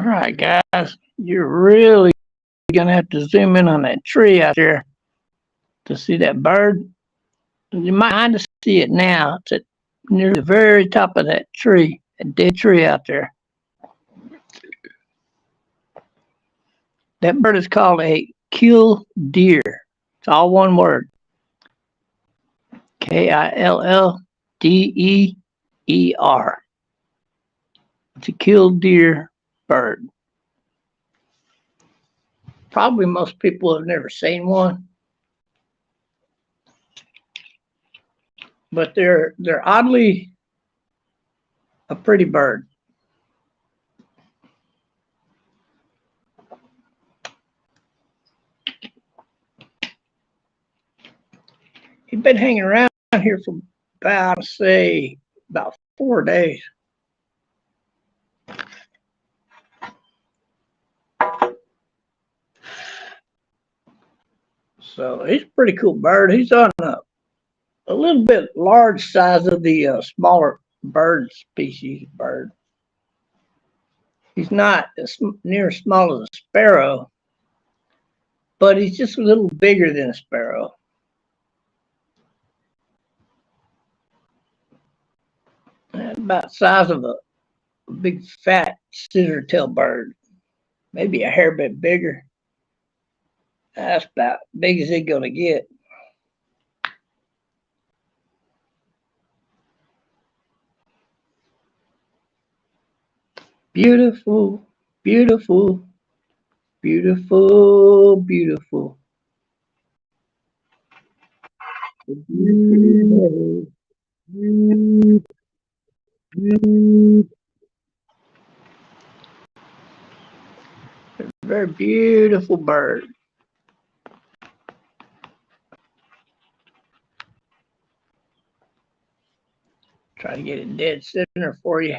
All right, guys, you're really going to have to zoom in on that tree out there to see that bird. You might kind of see it now. It's at near the very top of that tree, a dead tree out there. That bird is called a kill deer. It's all one word. Killdeer. It's a killdeer bird. Probably most people have never seen one, but they're oddly a pretty bird. He's been hanging around here for about 4 days. So he's a pretty cool bird. He's on a little bit large size of the smaller bird species bird. He's not near as small as a sparrow, but he's just a little bigger than a sparrow. About the size of a big fat scissor-tail bird, maybe a hair bit bigger. That's about big as he's gonna get. Beautiful, beautiful, beautiful, beautiful. Very beautiful bird. Try to get it dead center for you.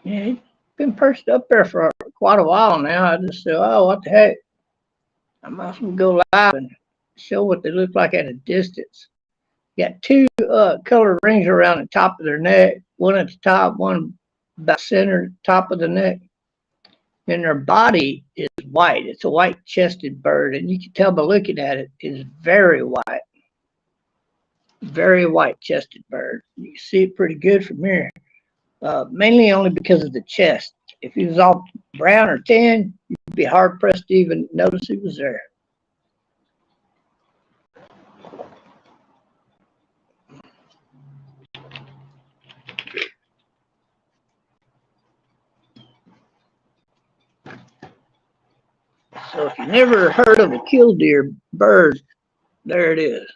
Yeah, he's been perched up there for quite a while now. I just said, oh, what the heck? I might as well go live and show what they look like at a distance. Got two colored rings around the top of their neck, one at the top, one about center top of the neck. And their body is white. It's a white-chested bird, and you can tell by looking at it, it's very white. Very white-chested bird. You can see it pretty good from here, mainly only because of the chest. If he was all brown or tan, you'd be hard-pressed to even notice he was there. So if you never heard of a killdeer bird, there it is.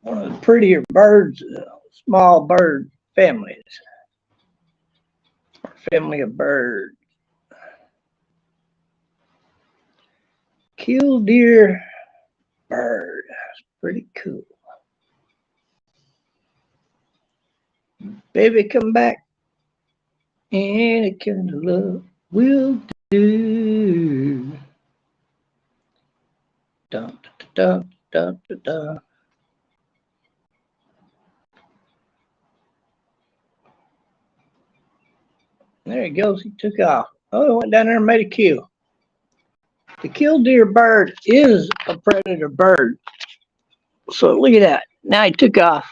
One of the prettier birds, small bird families. Family of birds. Killdeer bird. That's pretty cool. Baby, come back. Any kind of love will do. Dun, dun, dun, dun, dun. There he goes. He took off. Oh, he went down there and made a kill. The killdeer bird is a predator bird. So look at that. Now he took off.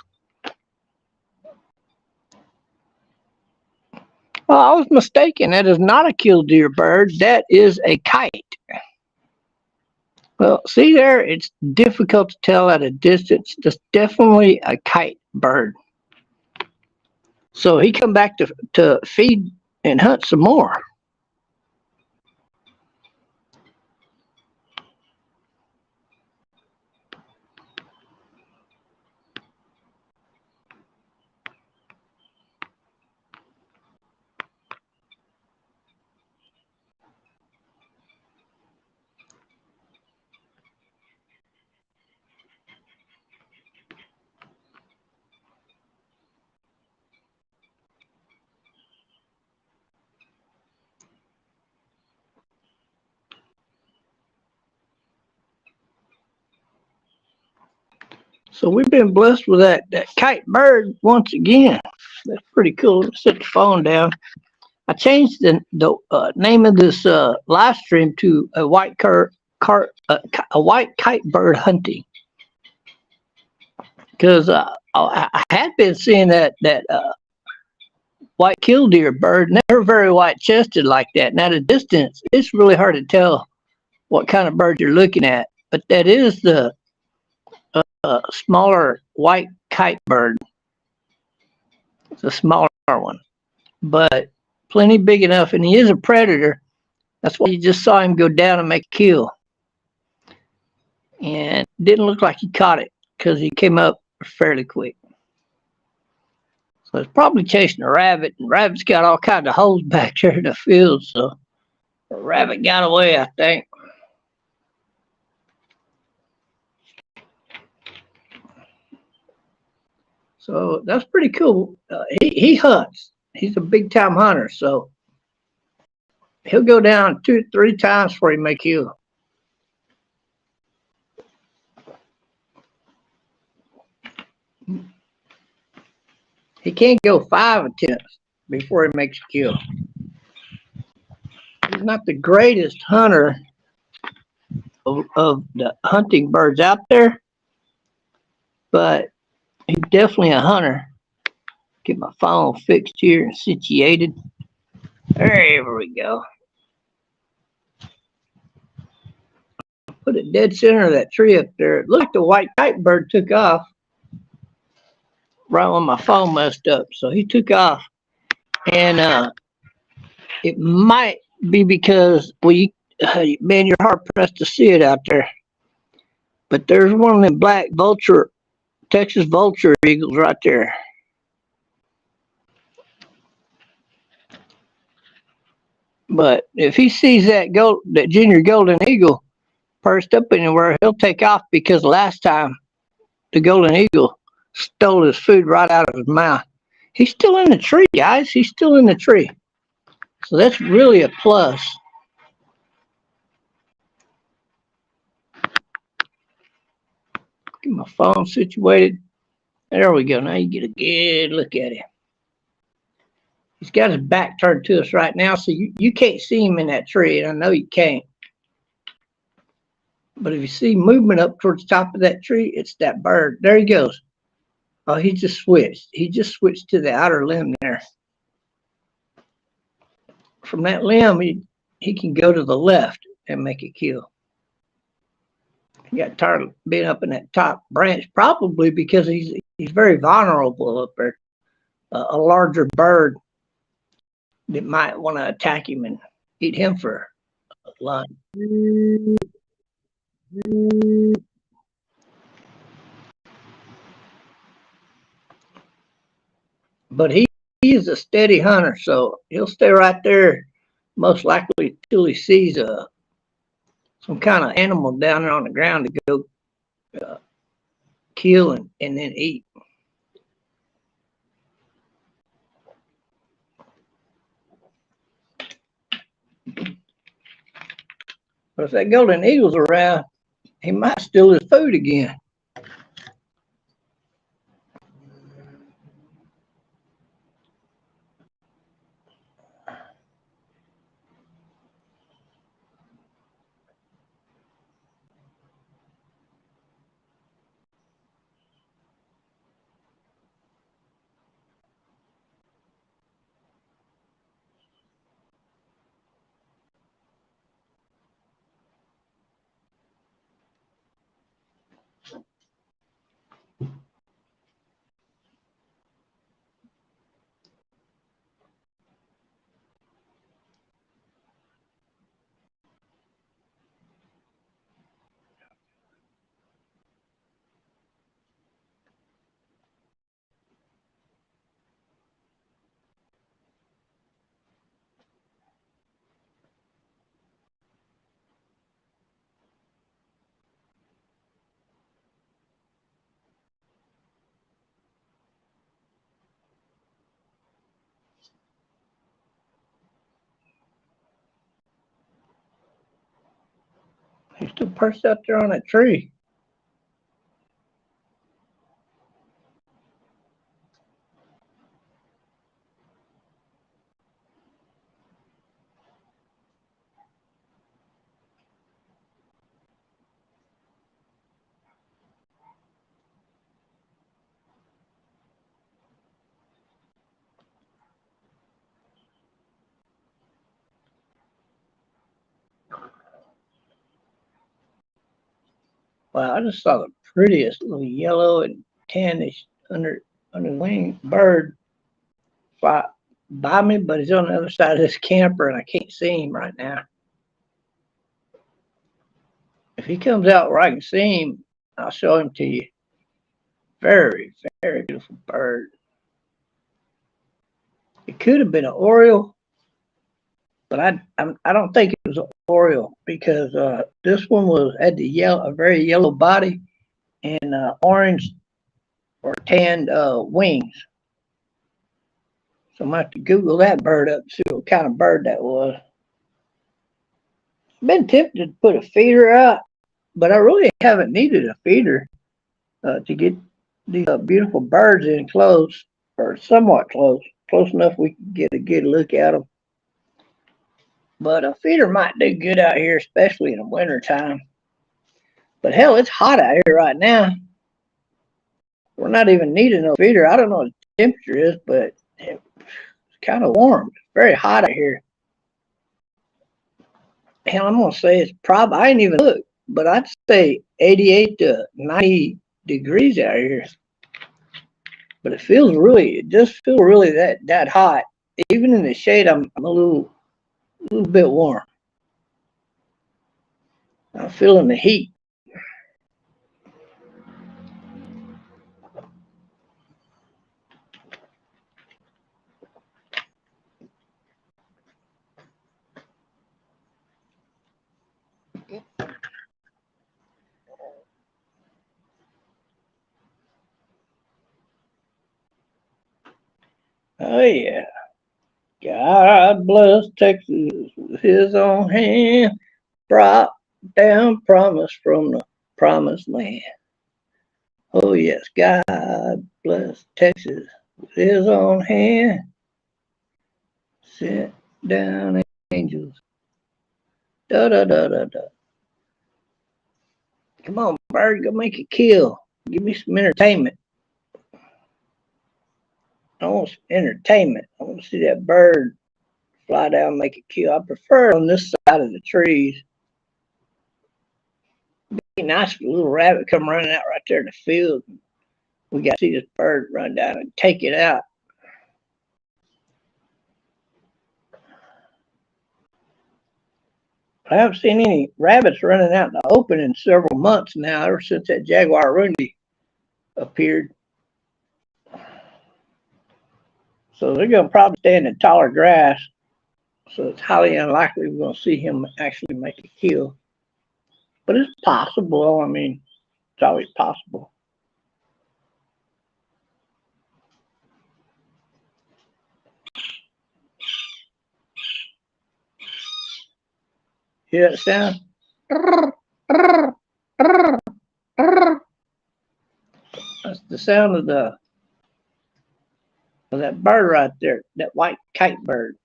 Well, I was mistaken. That is not a killdeer bird. That is a kite. Well, see there? It's difficult to tell at a distance. That's definitely a kite bird. So he come back to feed and hunt some more. So we've been blessed with that kite bird once again. That's pretty cool. Set the phone down. I changed the name of this live stream to a a white kite bird hunting, because I had been seeing that white killdeer bird, never very white chested like that. Now, at a distance, it's really hard to tell what kind of bird you're looking at, but that is the smaller white kite bird. It's a smaller one, but plenty big enough, and he is a predator. That's why you just saw him go down and make a kill. And didn't look like he caught it because he came up fairly quick. So it's probably chasing a rabbit, and rabbit's got all kinds of holes back there in the field, so the rabbit got away, I think. So that's pretty cool. He hunts. He's a big time hunter, so he'll go down 2-3 times before he make kill. He can't go 5 attempts before he makes a kill. He's not the greatest hunter of the hunting birds out there, but he's definitely a hunter. Get my phone fixed here and situated. There we go. Put it dead center of that tree up there. It looked like the white kite bird took off right when my phone messed up. So he took off. And it might be because, well, man, you're hard pressed to see it out there. But there's one of them black Texas vulture eagles right there. But if he sees that junior golden eagle perched up anywhere, he'll take off, because last time the golden eagle stole his food right out of his mouth. He's still in the tree, guys. He's still in the tree. So that's really a plus. Get my phone situated. There we go. Now you get a good look at him. He's got his back turned to us right now, so you can't see him in that tree, and I know you can't. But if you see movement up towards the top of that tree, it's that bird. There he goes. Oh, he just switched. He just switched to the outer limb there. From that limb, he can go to the left and make a kill. He got tired of being up in that top branch, probably because he's very vulnerable up there. A larger bird that might want to attack him and eat him for lunch. But he is a steady hunter, so he'll stay right there, most likely till he sees some kind of animal down there on the ground to go kill and then eat. But if that golden eagle's around, he might steal his food again. He's still perched out there on that tree. Wow, I just saw the prettiest little yellow and tannish under the wing bird fly by me, but he's on the other side of this camper and I can't see him right now. If he comes out where I can see him, I'll show him to you. Very, very beautiful bird. It could have been an oriole, but I don't think it was an oriole because this one had a very yellow body and orange or tanned wings. So I'm gonna have to Google that bird up to see what kind of bird that was. I've been tempted to put a feeder out, but I really haven't needed a feeder to get these beautiful birds in close, or somewhat close enough we can get a good look at them. But a feeder might do good out here, especially in the winter time. But hell, it's hot out here right now. We're not even needing no feeder. I don't know what the temperature is, but it's kind of warm. It's very hot out here. Hell, I'm gonna say it's probably, I ain't even looked, but I'd say 88 to 90 degrees out here. But it does feel really that hot. Even in the shade, I'm a little bit warm. I'm feeling the heat. Oh yeah. God bless Texas with his own hand. Brought down promise from the promised land. Oh yes, God bless Texas with his own hand. Sit down, angels. Da da da da da. Come on, bird, go make a kill. Give me some entertainment. I want some entertainment. I want to see that bird fly down and make a kill. I prefer it on this side of the trees. It'd be nice if a little rabbit come running out right there in the field. We got to see this bird run down and take it out. I haven't seen any rabbits running out in the open in several months now, ever since that jaguar Rundy appeared. So they're going to probably stay in the taller grass. So it's highly unlikely we're going to see him actually make a kill. But it's possible. I mean, it's always possible. Hear that sound? That's the sound of that bird right there, that white kite bird.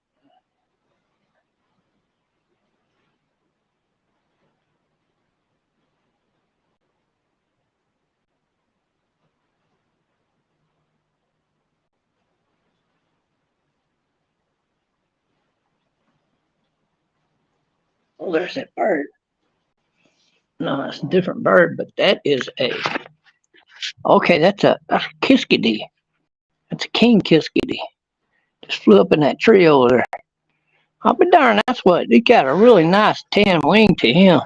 Oh, there's that bird. No, that's a different bird, but that is okay, that's a kiskadee. That's a king kiskadee. Just flew up in that tree over there. I'll be darned, he got a really nice tan wing to him.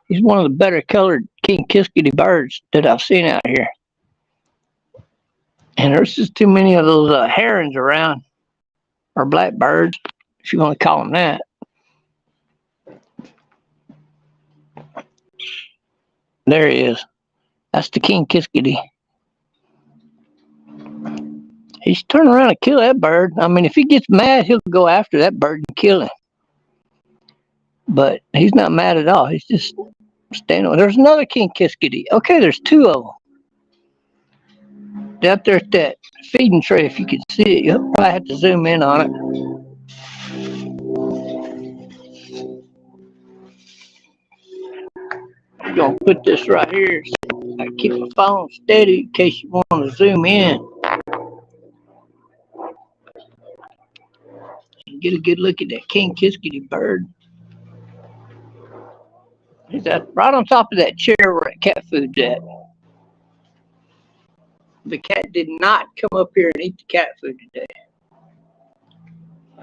He's one of the better colored king kiskadee birds that I've seen out here. And there's just too many of those herons around, or blackbirds, if you want to call them that. There he is. That's the king kiskadee. He's turning around to kill that bird. I mean, if he gets mad, he'll go after that bird and kill him. But he's not mad at all. He's just standing over. There's another king kiskadee. Okay, there's two of them. They're up there at that feeding tray, if you can see it. You'll probably have to zoom in on it. I'm going to put this right here. I keep my phone steady in case you want to zoom in. Get a good look at that king kiskadee bird. He's right on top of that chair cat food's at. The cat did not come up here and eat the cat food today.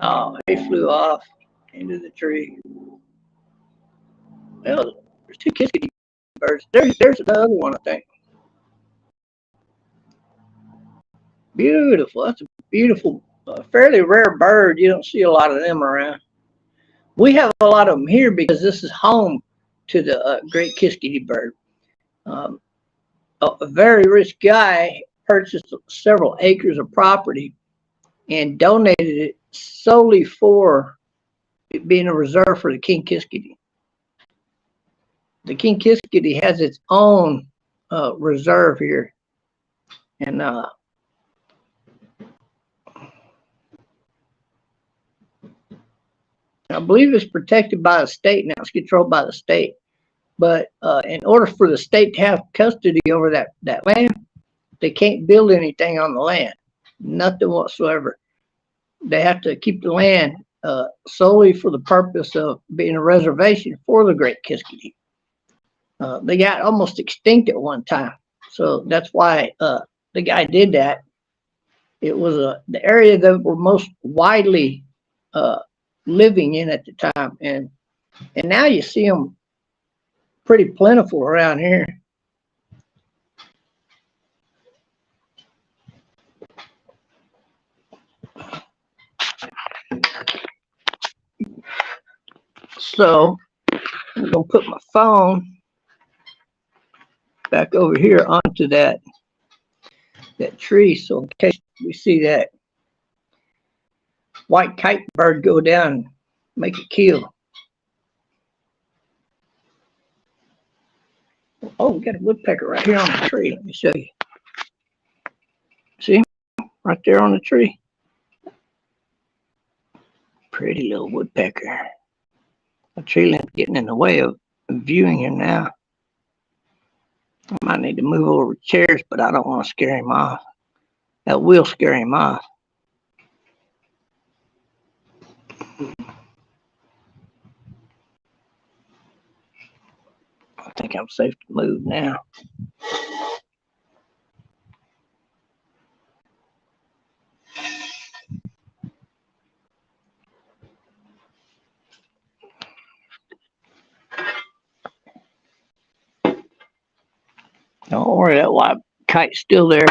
Oh, he flew off into the tree. Well, there's two kiskadee birds. There's another one, I think. Beautiful. That's a beautiful, fairly rare bird. You don't see a lot of them around. We have a lot of them here because this is home to the great kiskadee bird. A very rich guy purchased several acres of property and donated it solely for it being a reserve for the king kiskadee. The king kiskadee has its own reserve here, and I believe it's protected by the state now. It's controlled by the state. But in order for the state to have custody over that land, they can't build anything on the land, nothing whatsoever. They have to keep the land solely for the purpose of being a reservation for the great kiskadee. They got almost extinct at one time, so that's why the guy did that. It was the area that were most widely living in at the time, and now you see them pretty plentiful around here. So I'm gonna put my phone back over here onto that tree, so in case we see that white kite bird go down and make a kill. Oh, we got a woodpecker right here on the tree. Let me show you. See, right there on the tree. Pretty little woodpecker. The tree limb's getting in the way of viewing him now. I might need to move over chairs, but I don't want to scare him off. That will scare him off. I think I'm safe to move now. Don't worry, that white kite's still there.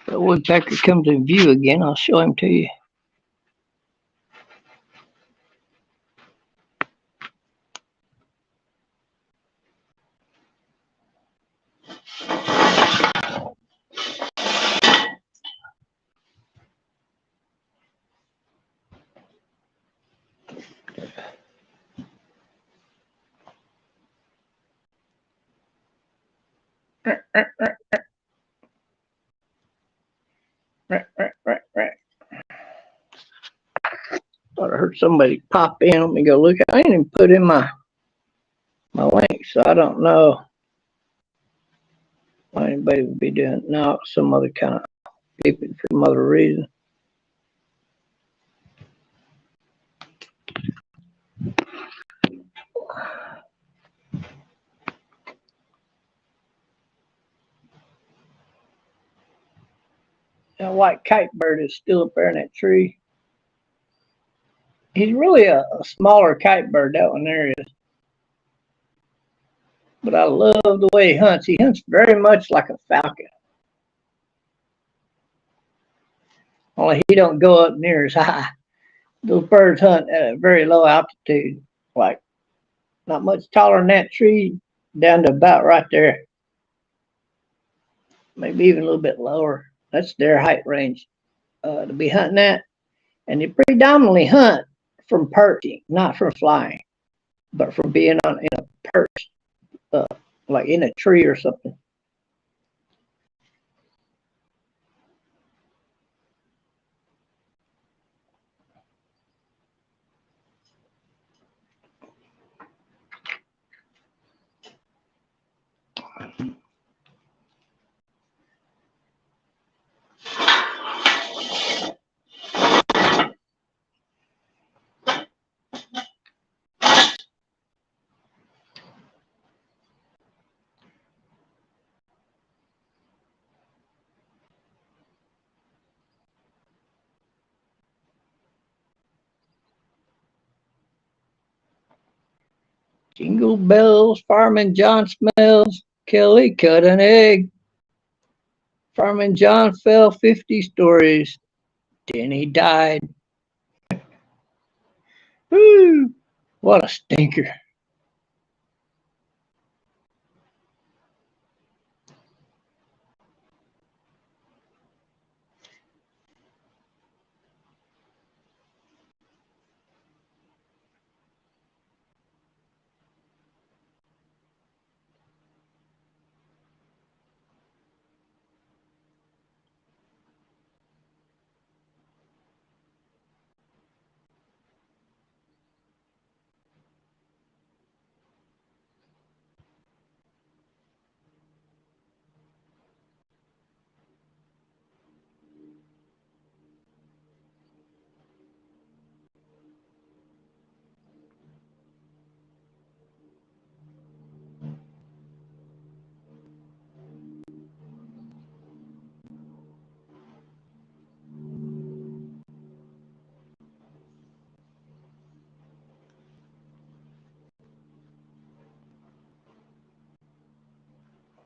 The woodpecker comes in view again. I'll show him to you. Thought I heard somebody pop in. Let me go look. I didn't even put in my link, so I don't know why anybody would be doing it. No, some other kind of beeping for some other reason. That white kite bird is still up there in that tree. He's really a smaller kite bird, that one there is. But I love the way he hunts. He hunts very much like a falcon. Only he don't go up near as high. Those birds hunt at a very low altitude, like not much taller than that tree, down to about right there. Maybe even a little bit lower. That's their height range to be hunting at. And they predominantly hunt from perching, not from flying, but from being in a perch, like in a tree or something. Jingle bells, Fireman John smells. Kelly cut an egg. Fireman John fell 50 stories. Then he died. Woo! What a stinker.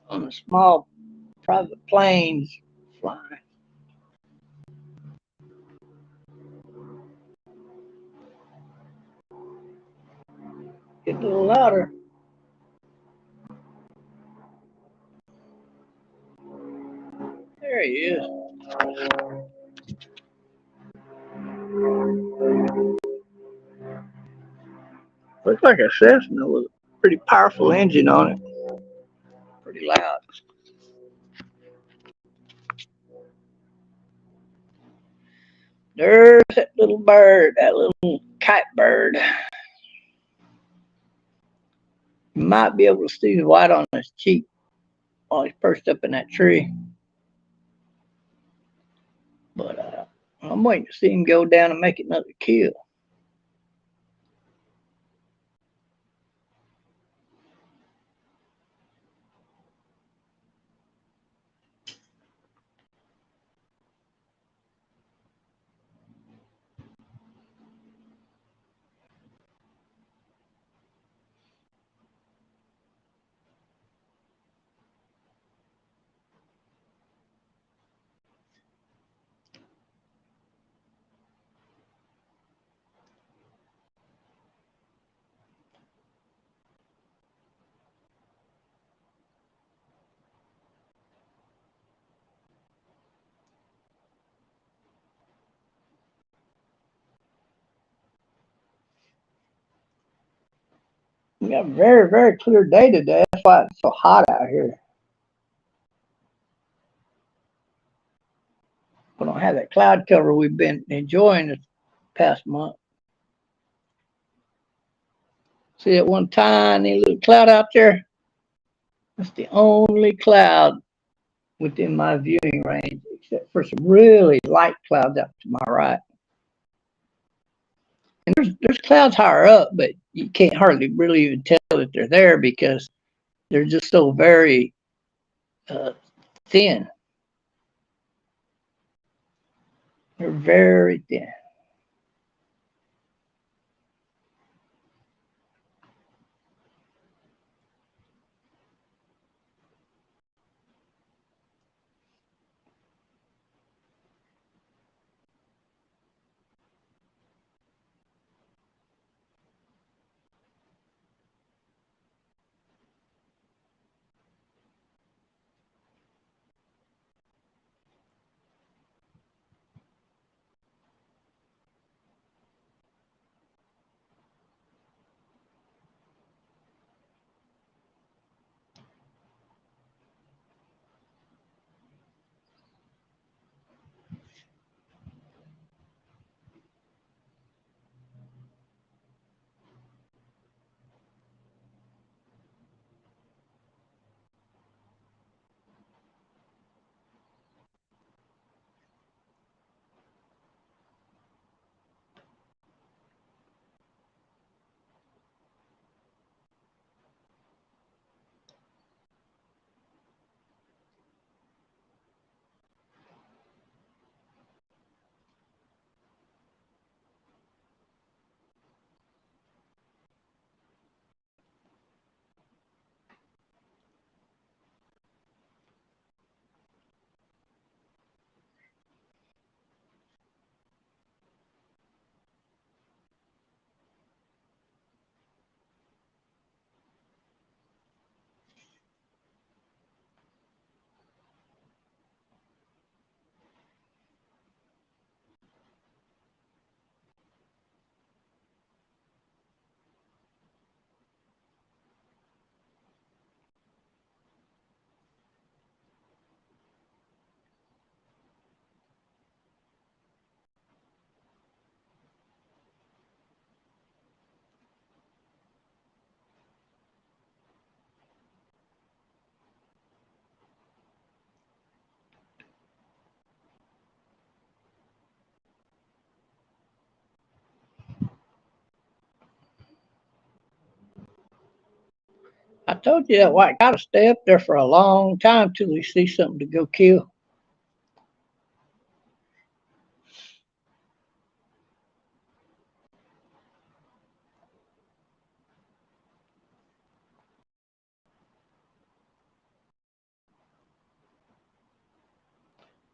On the small private planes flying. Get a little louder. There he is. Looks like a Cessna with a pretty powerful engine on it. Pretty loud. There's that little bird, that little kite bird. You might be able to see the white on his cheek while he's perched up in that tree. But I'm waiting to see him go down and make another kill. We got a very, very clear day today. That's why it's so hot out here. We don't have that cloud cover we've been enjoying this past month. See that one tiny little cloud out there? That's the only cloud within my viewing range, except for some really light clouds out to my right. And there's clouds higher up, but you can't hardly really even tell that they're there because they're just so very thin. They're very thin. told you that white kite will stay up there for a long time till he sees something to go kill.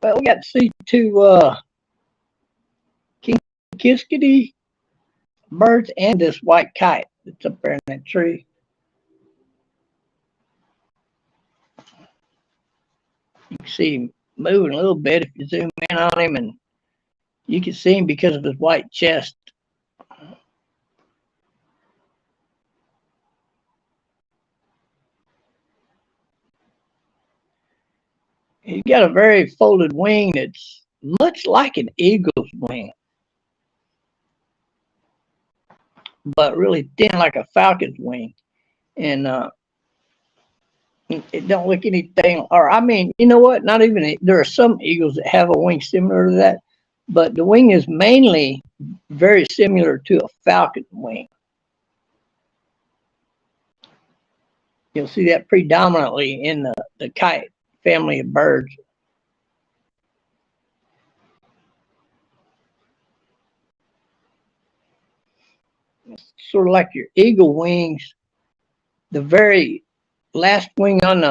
But we got to see two king kiskadee birds and this white kite that's up there in that tree. You can see him moving a little bit if you zoom in on him, and you can see him because of his white chest. He's got a very folded wing that's much like an eagle's wing, but really thin like a falcon's wing. And it don't look anything, or I mean, you know what? Not even, there are some eagles that have a wing similar to that, but the wing is mainly very similar to a falcon wing. You'll see that predominantly in the kite family of birds. It's sort of like your eagle wings. The very last wing on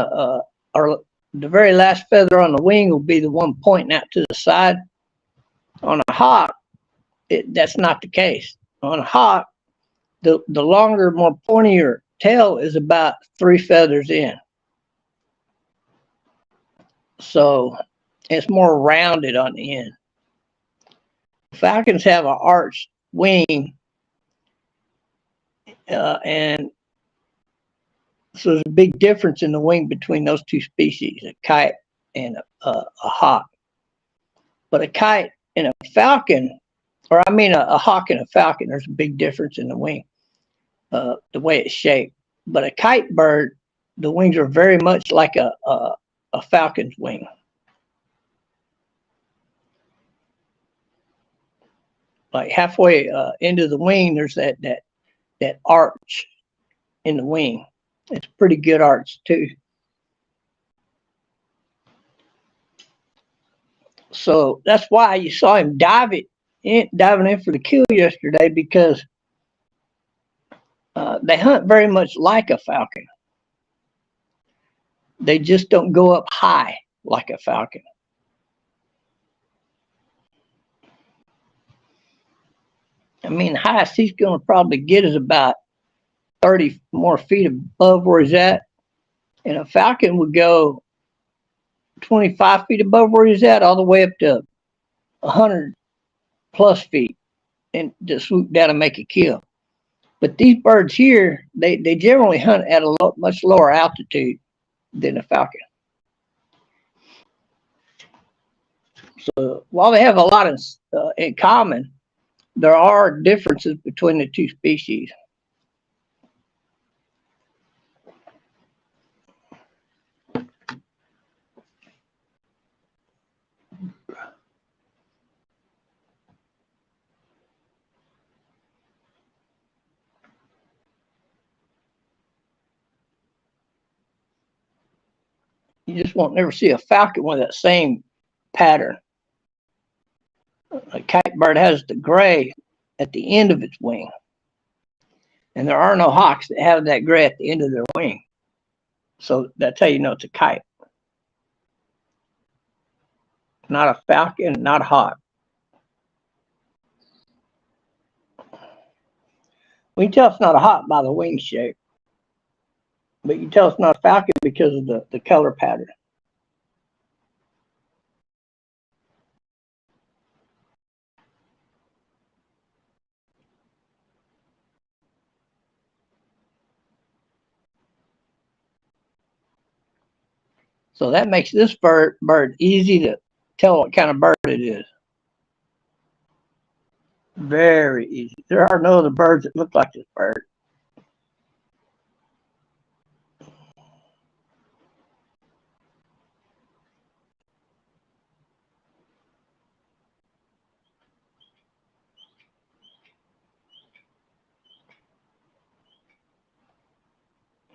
or the very last feather on the wing will be the one pointing out to the side. On a hawk, that's not the case. On a hawk, the longer, more pointier tail is about 3 feathers in. So it's more rounded on the end. Falcons have an arched wing, and so there's a big difference in the wing between those two species, a kite and a hawk. But a kite and a falcon, or I mean a hawk and a falcon, there's a big difference in the wing, the way it's shaped. But a kite bird, the wings are very much like a falcon's wing. Like halfway into the wing, there's that arch in the wing. It's a pretty good arch too. So that's why you saw him diving in for the kill yesterday, because they hunt very much like a falcon. They just don't go up high like a falcon. I mean, the highest he's going to probably get is about 30 more feet above where he's at. And a falcon would go 25 feet above where he's at, all the way up to 100 plus feet, and just swoop down and make a kill. But these birds here, they generally hunt at a much lower altitude than a falcon. So while they have a lot in common, there are differences between the two species. You just won't never see a falcon with that same pattern. A kite bird has the gray at the end of its wing, and there are no hawks that have that gray at the end of their wing. So that's how you know it's a kite. Not a falcon, not a hawk. We can tell it's not a hawk by the wing shape, but you can tell it's not a falcon because of the color pattern. So that makes this bird easy to tell what kind of bird it is. Very easy. There are no other birds that look like this bird.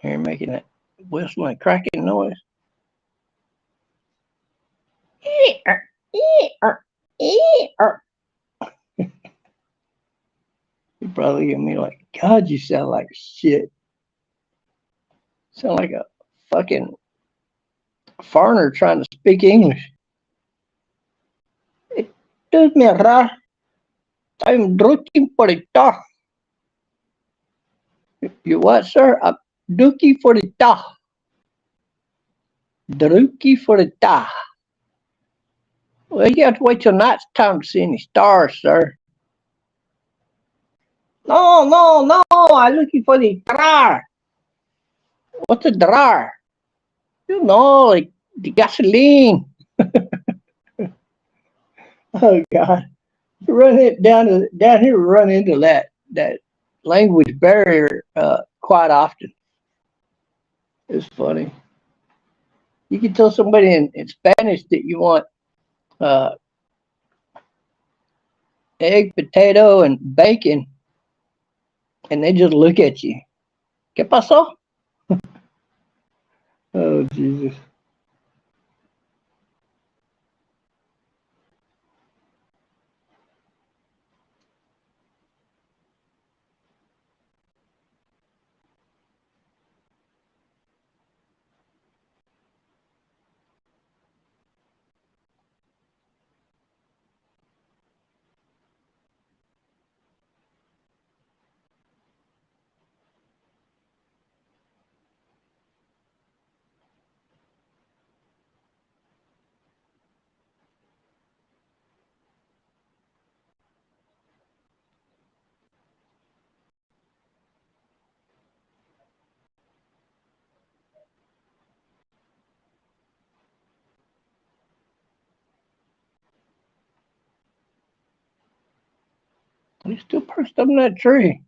Here, making it whistling and cracking noise. You probably look at me like, God, you sound like shit. Sound like a fucking foreigner trying to speak English. Excuse me, sir. I'm looking for the dog. You what, sir? I'm looking for the dog. Looking for the dog. Well, you have to wait till night's time to see any stars, sir. No, no, no. I'm looking for the drawer. What's a drawer? You know, like the gasoline. Oh God. Run it down here, run into that language barrier quite often. It's funny. You can tell somebody in Spanish that you want uh, egg, potato, and bacon, and they just look at you. ¿Qué pasó? Oh Jesus. He's still perched up in that tree.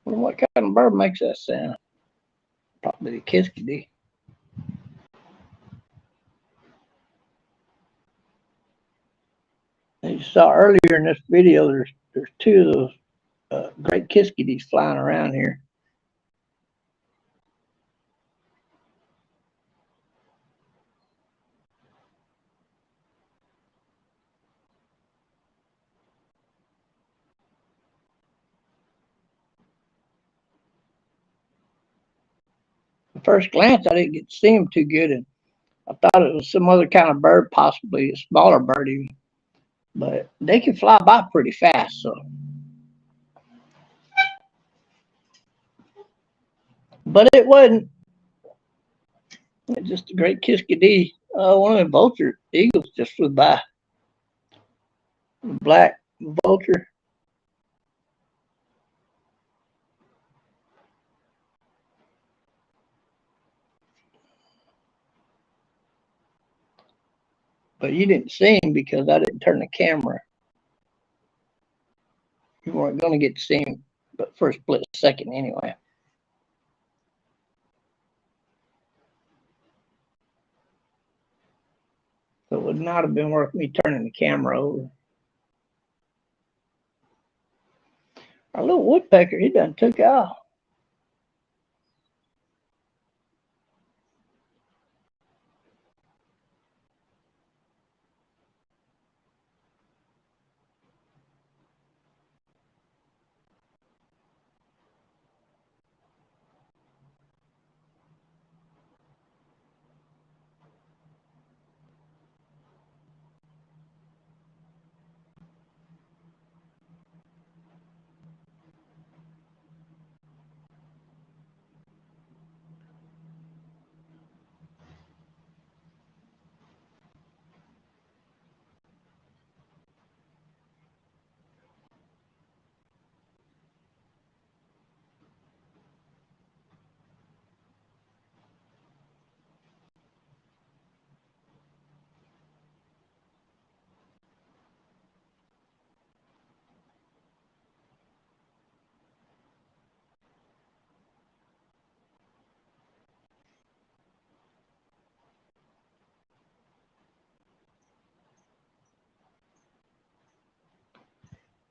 I wonder what kind of bird makes that sound. Probably the kiskadee. As you saw earlier in this video, there's two of those great kiskadees flying around here. At first glance, I didn't get to see them too good, and I thought it was some other kind of bird, possibly a smaller bird even. But they can fly by pretty fast, so. But it wasn't. It's just a great kiskadee. One of the vulture eagles just flew by. Black vulture. But you didn't see him because I didn't turn the camera. You weren't going to get to see him, but for a split second anyway. So it would not have been worth me turning the camera over. Our little woodpecker, he done took off.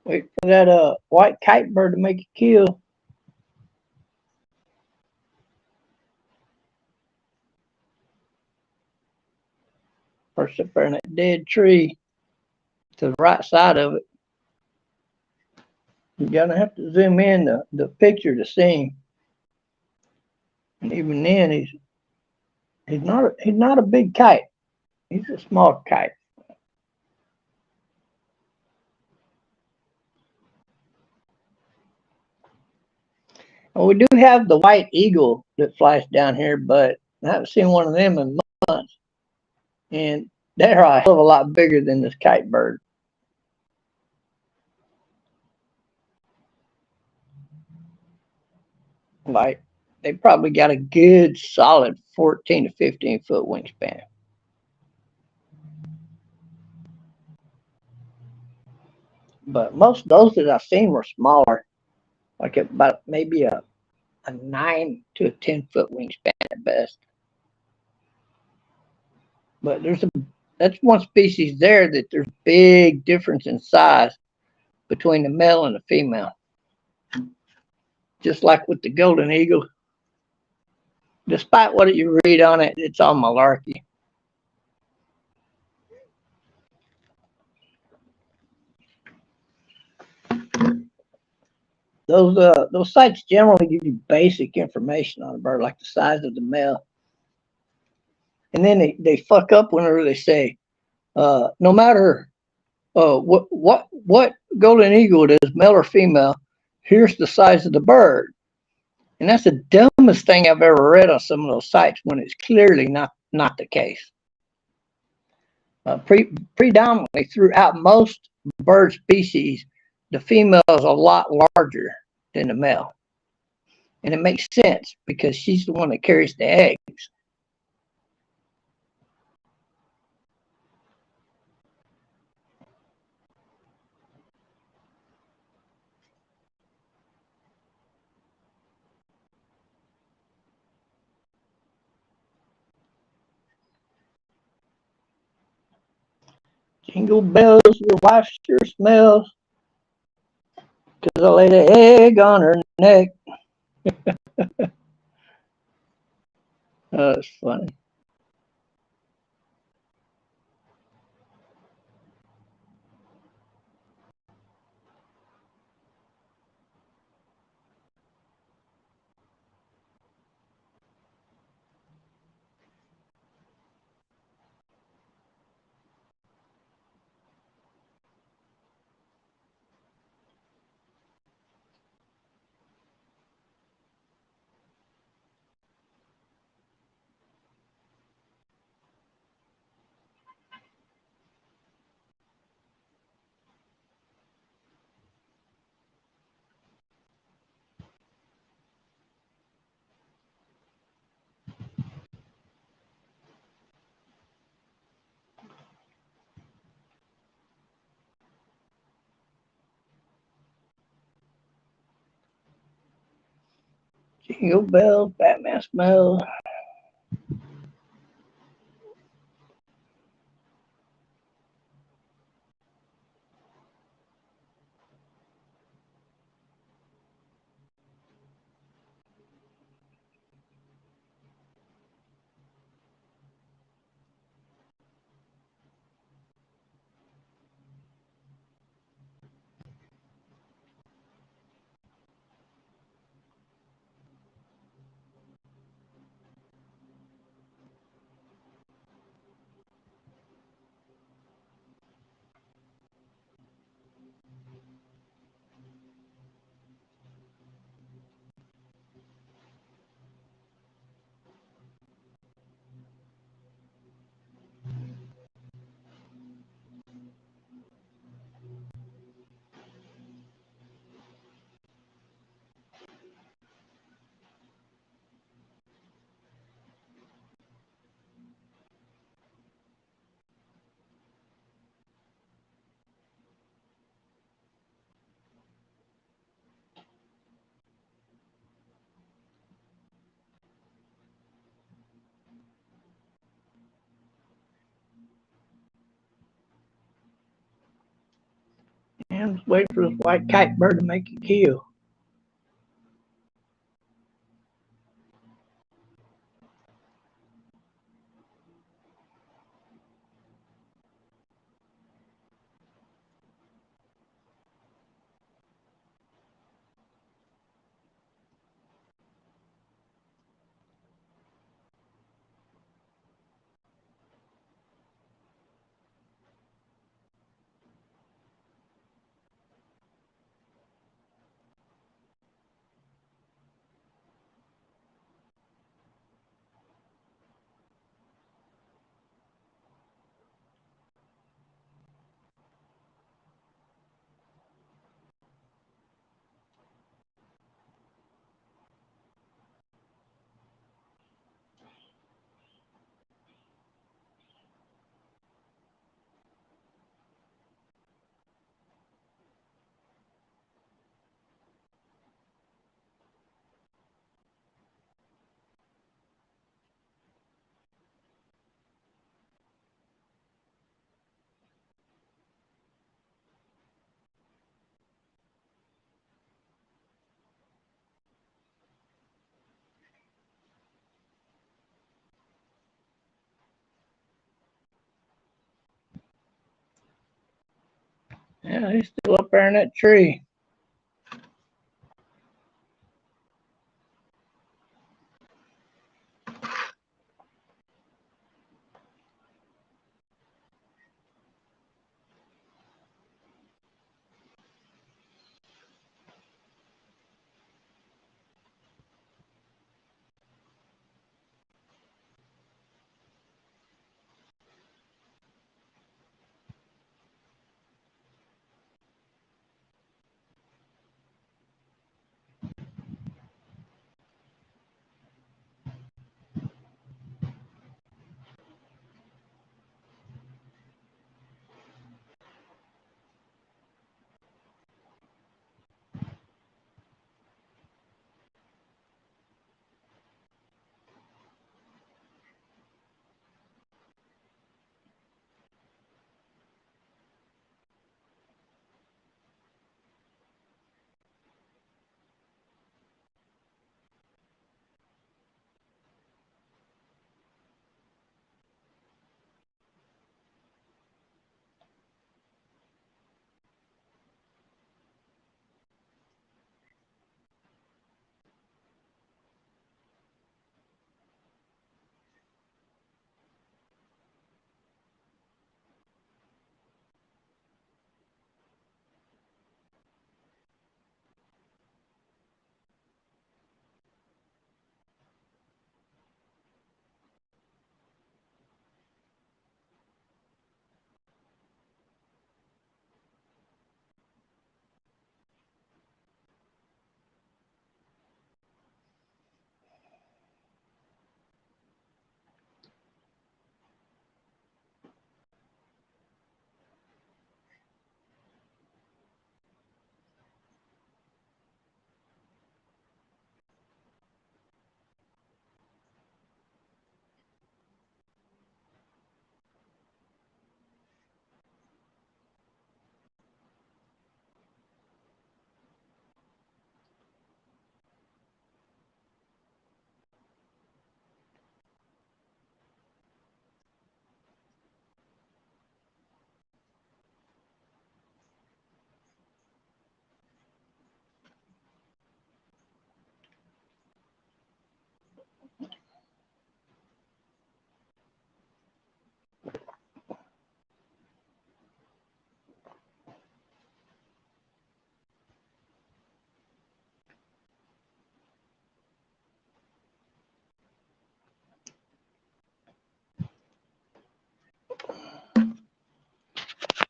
Wait for that white kite bird to make a kill. Perched up there in that dead tree to the right side of it. You're gonna have to zoom in the picture to see him. And even then, he's not a big kite. He's a small kite. And we do have the white eagle that flies down here, but I haven't seen one of them in months. And they're a hell of a lot bigger than this kite bird. Like, they probably got a good solid 14 to 15 foot wingspan. But most of those that I've seen were smaller, like about maybe a 9 to a 10 foot wingspan at best. But that's one species there that there's big difference in size between the male and the female. Just like with the golden eagle, despite what you read on it, it's all malarkey. Those sites generally give you basic information on a bird, like the size of the male, and then they fuck up whenever they say, no matter what golden eagle it is, male or female, here's the size of the bird, and that's the dumbest thing I've ever read on some of those sites when it's clearly not the case. Predominantly throughout most bird species, the female is a lot larger than the male. And it makes sense because she's the one that carries the eggs. Jingle bells, your wife sure smells, because I laid an egg on her neck. Oh, that's funny. Jingle bells, Batman smells. I'm just waiting for this white kite bird to make a kill. Yeah, he's still up there in that tree.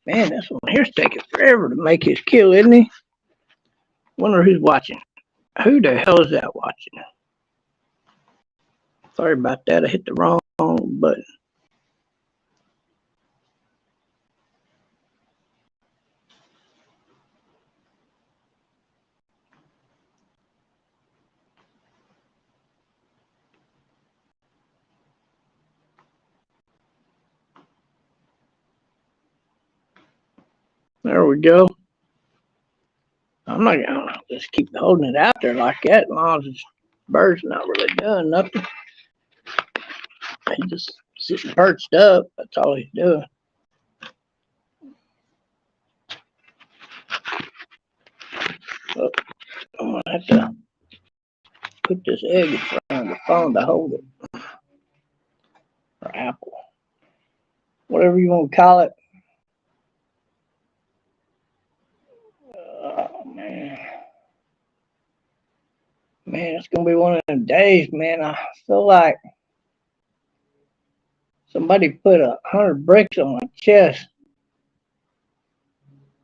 Man, this one here's taking forever to make his kill, isn't he? Wonder who's watching. Who the hell is that watching? Sorry about that. I hit the wrong button. There we go. I'm not gonna just keep holding it out there like that as long as this bird's not really doing nothing. He's just sitting perched up. That's all he's doing. So I'm gonna have to put this egg in front of the phone to hold it. Or apple. Whatever you want to call it. Oh, man. Man, it's going to be one of them days, man. I feel like somebody put 100 bricks on my chest.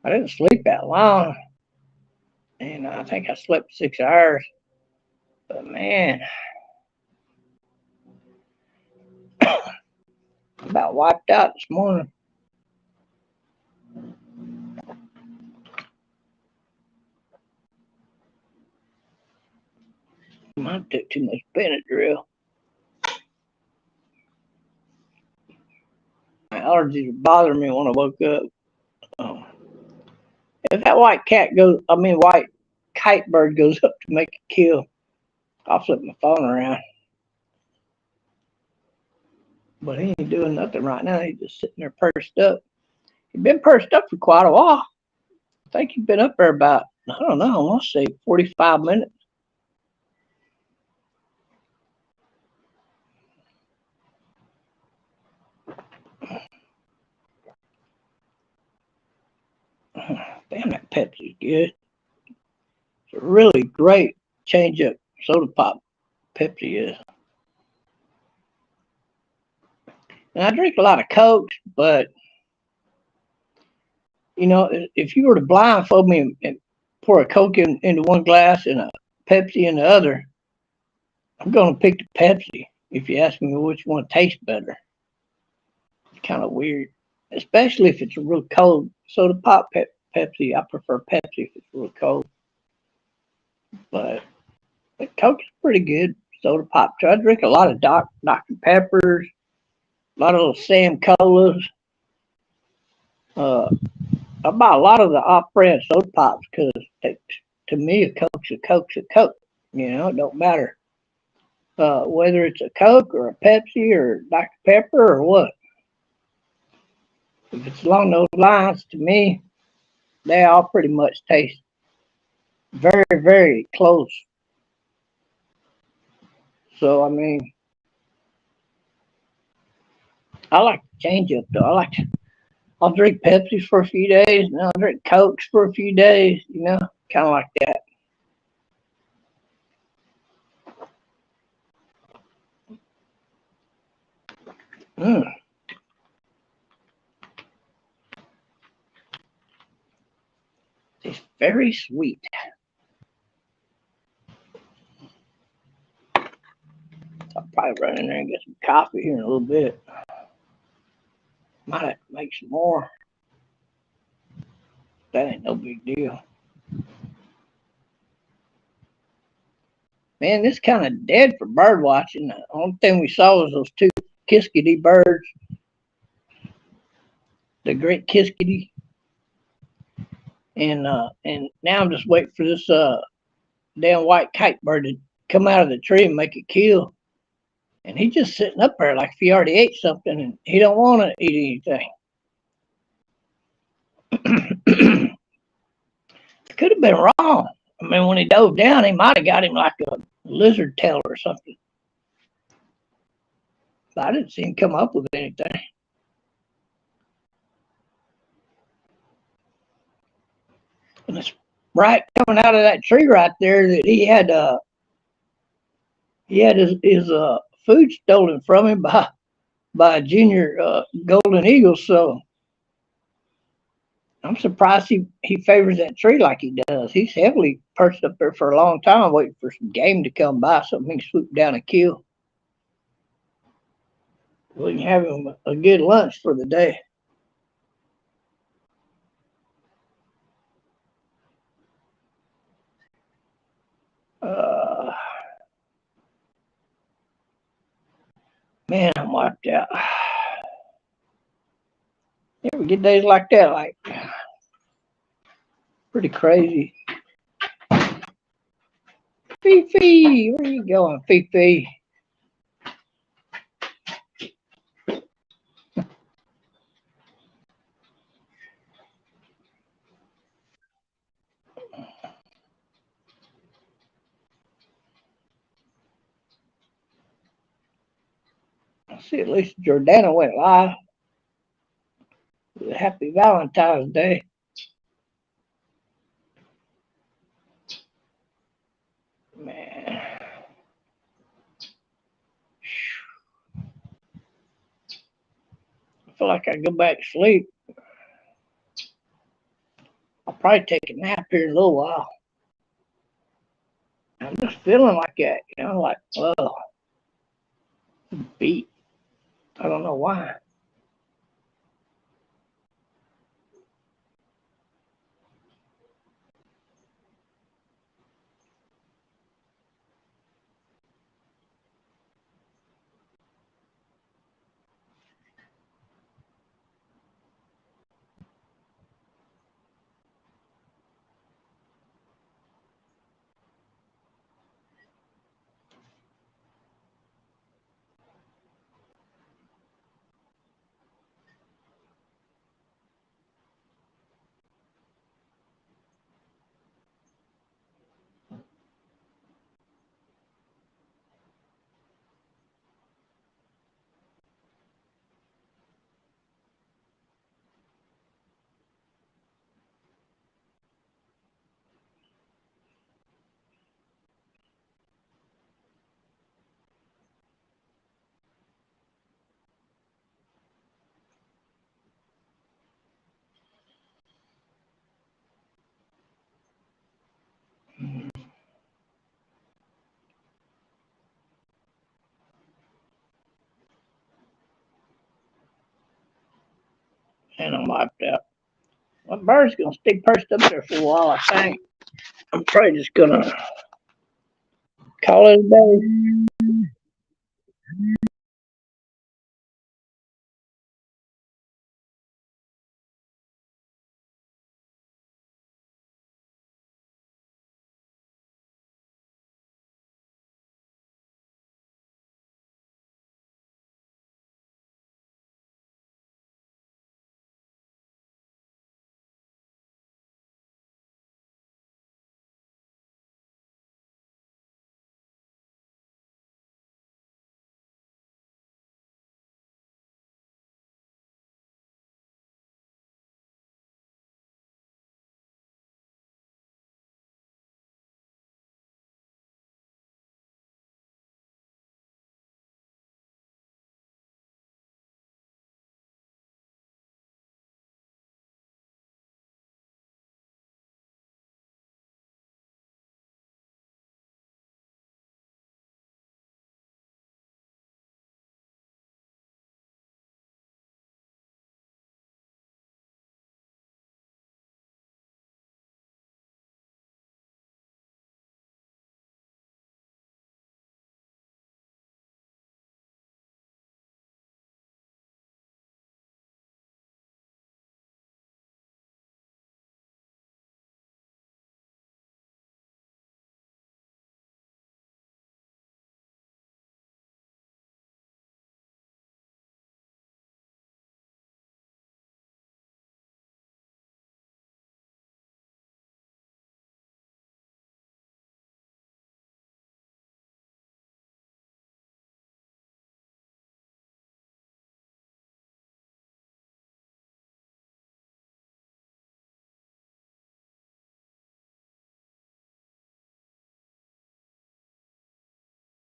I didn't sleep that long. And I think I slept 6 hours. But, man, I'm about wiped out this morning. I took too much Benadryl. My allergies are bothering me when I woke up. If that white kite bird goes up to make a kill, I'll flip my phone around. But he ain't doing nothing right now. He's just sitting there pursed up. He's been pursed up for quite a while. I think he's been up there about, I don't know, I want to say 45 minutes. Damn, that Pepsi's good. It's a really great change-up soda pop, Pepsi is. And I drink a lot of Cokes, but, you know, if you were to blindfold me and pour a Coke into one glass and a Pepsi in the other, I'm going to pick the Pepsi if you ask me which one tastes better. It's kind of weird, especially if it's a real cold soda pop Pepsi. I prefer Pepsi if it's real cold. But Coke is pretty good soda pop too. I drink a lot of Dr. Peppers, a lot of little Sam Colas. I buy a lot of the off-brand soda pops because to me a Coke's a Coke's a Coke. You know, it don't matter whether it's a Coke or a Pepsi or Dr. Pepper or what. If it's along those lines, to me, they all pretty much taste very, very close. So, I mean, I like to change up though. I'll drink Pepsi for a few days, and I'll drink Cokes for a few days, you know, kind of like that. It's very sweet. I'll probably run in there and get some coffee here in a little bit. Might have to make some more. That ain't no big deal. Man, this kind of dead for bird watching. The only thing we saw was those 2 kiskadee birds. The great kiskadee. And now I'm just waiting for this damn white kite bird to come out of the tree and make a kill. And he's just sitting up there like if he already ate something and he don't want to eat anything. Could have been wrong. I mean, when he dove down, he might have got him like a lizard tail or something. But I didn't see him come up with anything. And it's right coming out of that tree right there that he had his food stolen from him by a junior golden eagle. So I'm surprised he favors that tree like he does. He's heavily perched up there for a long time waiting for some game to come by, something he can swoop down and kill. We can have him a good lunch for the day. Man, I'm wiped out. You ever get days like that? Like, pretty crazy. Fifi, where you going, Fifi? I see at least Jordana went live. Happy Valentine's Day. Man. I feel like I go back to sleep. I'll probably take a nap here in a little while. I'm just feeling like that, like, oh, beat. I don't know why. And I'm wiped out. My bird's gonna stay perched up there for a while, I think. I'm probably just gonna call it a day.